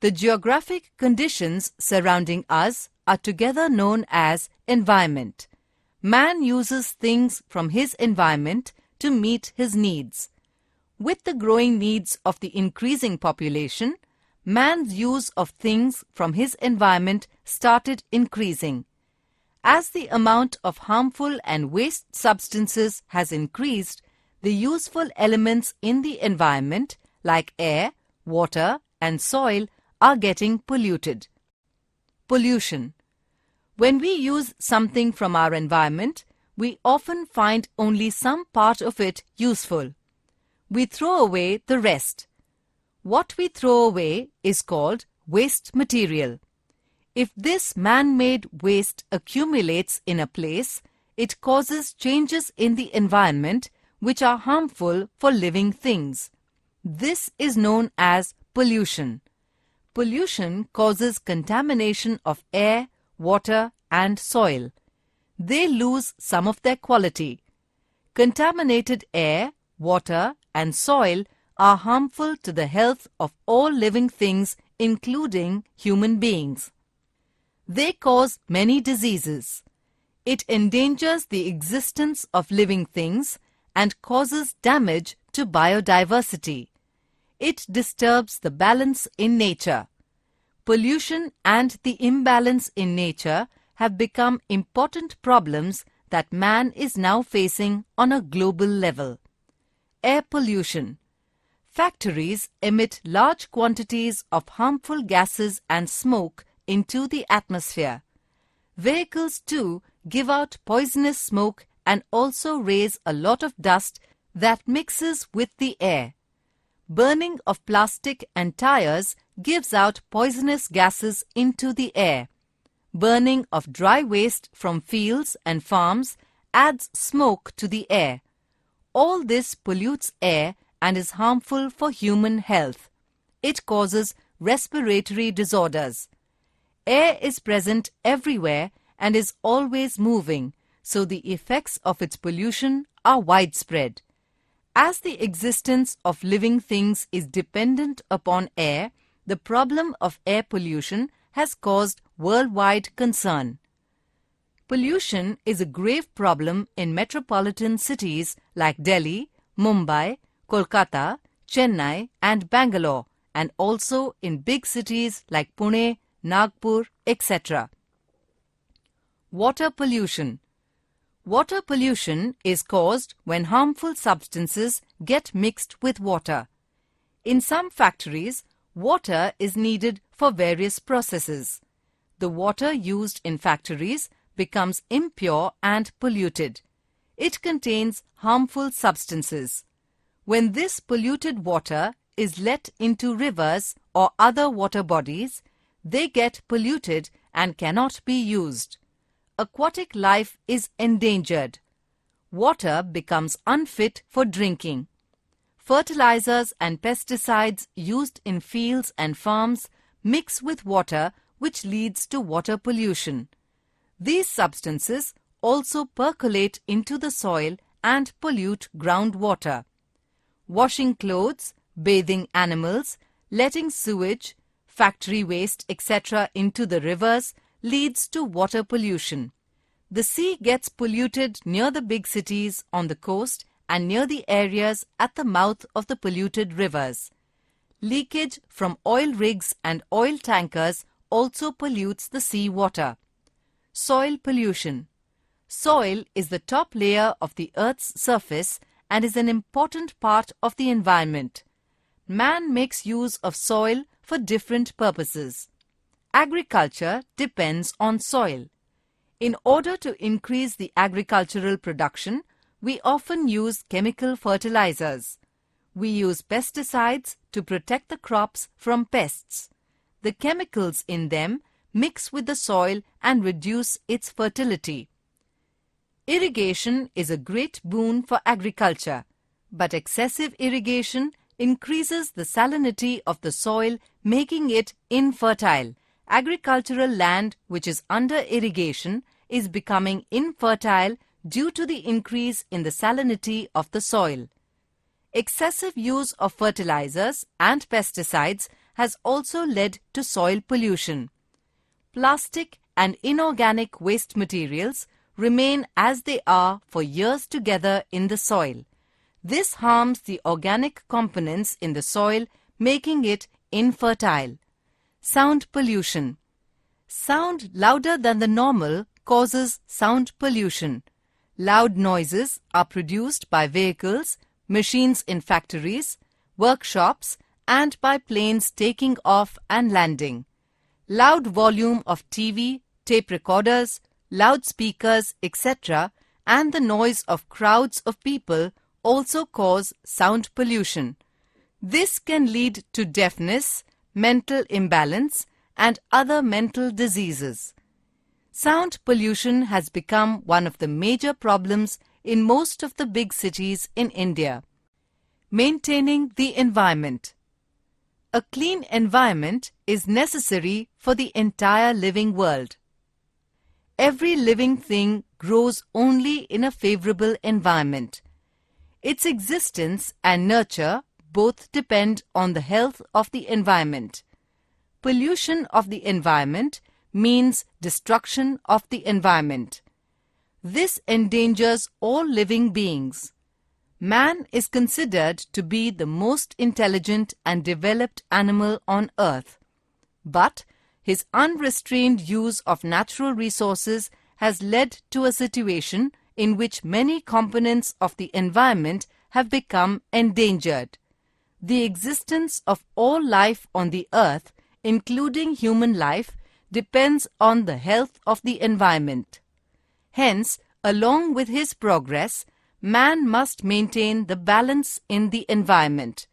The geographic conditions surrounding us are together known as environment. Man uses things from his environment to meet his needs. With the growing needs of the increasing population, man's use of things from his environment started increasing. As the amount of harmful and waste substances has increased, the useful elements in the environment like air, water, and soil are getting polluted. Pollution. When we use something from our environment, we often find only some part of it useful. We throw away the rest. What we throw away is called waste material. If this man-made waste accumulates in a place, it causes changes in the environment which are harmful for living things. This is known as pollution. Pollution causes contamination of air, water, and soil. They lose some of their quality. Contaminated air, water, and soil are harmful to the health of all living things, including human beings. They cause many diseases. It endangers the existence of living things and causes damage to biodiversity. It disturbs the balance in nature. Pollution and the imbalance in nature have become important problems that man is now facing on a global level. Air pollution. Factories emit large quantities of harmful gases and smoke into the atmosphere. Vehicles too give out poisonous smoke and also raise a lot of dust that mixes with the air. Burning of plastic and tires gives out poisonous gases into the air. Burning of dry waste from fields and farms adds smoke to the air. All this pollutes air and is harmful for human health. It causes respiratory disorders. Air is present everywhere and is always moving, so the effects of its pollution are widespread. As the existence of living things is dependent upon air, the problem of air pollution has caused worldwide concern. Pollution is a grave problem in metropolitan cities like Delhi, Mumbai, Kolkata, Chennai, and Bangalore, and also in big cities like Pune, Nagpur, etc. Water pollution. Water pollution is caused when harmful substances get mixed with water. In some factories, water is needed for various processes. The water used in factories becomes impure and polluted. It contains harmful substances. When this polluted water is let into rivers or other water bodies, they get polluted and cannot be used. Aquatic life is endangered. Water becomes unfit for drinking. Fertilizers and pesticides used in fields and farms mix with water, which leads to water pollution. These substances also percolate into the soil and pollute groundwater. Washing clothes, bathing animals, letting sewage, factory waste, etc. into the rivers leads to water pollution. The sea gets polluted near the big cities on the coast and near the areas at the mouth of the polluted rivers. Leakage from oil rigs and oil tankers also pollutes the sea water. Soil pollution. Soil is the top layer of the Earth's surface and is an important part of the environment. Man makes use of soil for different purposes. Agriculture depends on soil. In order to increase the agricultural production, we often use chemical fertilizers. We use pesticides to protect the crops from pests. The chemicals in them mix with the soil and reduce its fertility. Irrigation is a great boon for agriculture, but excessive irrigation increases the salinity of the soil, making it infertile. Agricultural land which is under irrigation is becoming infertile due to the increase in the salinity of the soil. Excessive use of fertilizers and pesticides has also led to soil pollution. Plastic and inorganic waste materials remain as they are for years together in the soil. This harms the organic components in the soil, making it infertile. Sound pollution. Sound louder than the normal causes sound pollution. Loud noises are produced by vehicles, machines in factories, workshops, and by planes taking off and landing. Loud volume of TV, tape recorders, loudspeakers, etc., and the noise of crowds of people also cause sound pollution. This can lead to deafness, mental imbalance, and other mental diseases. Sound pollution has become one of the major problems in most of the big cities in India. Maintaining the environment. A clean environment is necessary for the entire living world. Every living thing grows only in a favorable environment. Its existence and nurture both depend on the health of the environment. Pollution of the environment means destruction of the environment. This endangers all living beings. Man is considered to be the most intelligent and developed animal on earth. But his unrestrained use of natural resources has led to a situation in which many components of the environment have become endangered. The existence of all life on the earth, including human life, depends on the health of the environment. Hence, along with his progress, man must maintain the balance in the environment.